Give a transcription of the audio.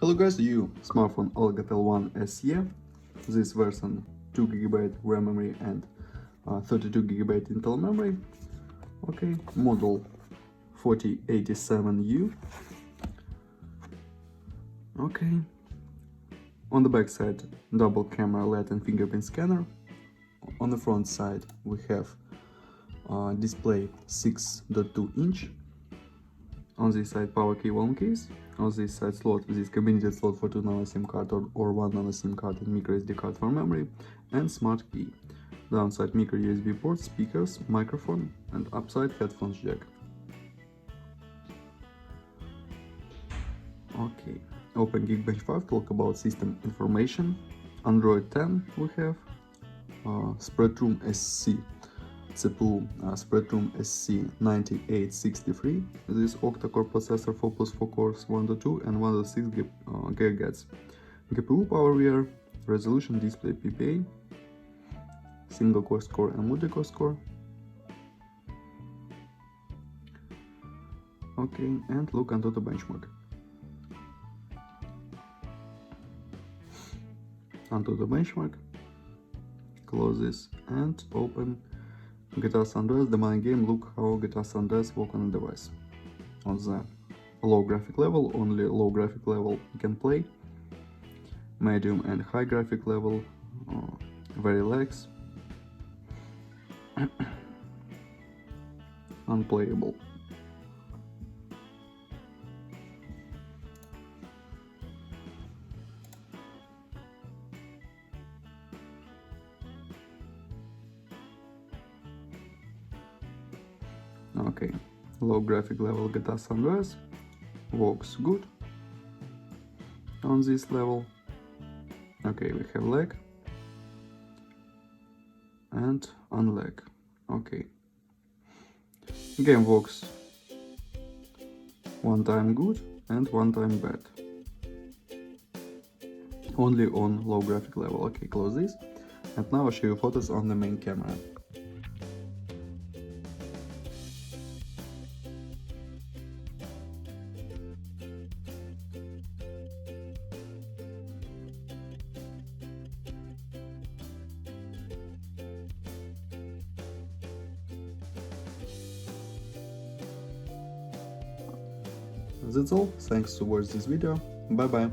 Hello guys, you smartphone Alcatel One SE. This version 2 GB RAM memory and 32 GB internal memory. Okay, model 4087U. Okay, on the back side, double camera LED and fingerprint scanner. On the front side, we have display 6.2 inch. On this side, power cable and case. On this side, slot, this combined slot for 2 nano SIM card or 1 nano SIM card and micro SD card for memory, and smart key. Downside, micro USB port, speakers, microphone, and upside headphones jack. Okay, open Geekbench 5, talk about system information. Android 10 we have, Spreadroom SC CPU, Spreadroom SC9863. This octa-core processor, 4+4 cores, 1.2 and 1.6 GHz. GPU power VIA, resolution display PPA, single core score and multi-core score. Okay, and look onto the benchmark. Onto the benchmark, close this and open GTA San Andreas, the main game. Look how GTA San Andreas work on the device. On the low graphic level, only low graphic level you can play. Medium and high graphic level, very lax. Unplayable. Okay, low graphic level GTA San Andreas works good. On this level, okay, we have lag and unlag. Okay, game works one time good and one time bad, only on low graphic level. Okay, close this, and now I'll show you photos on the main camera. That's all, thanks to watch this video, bye bye.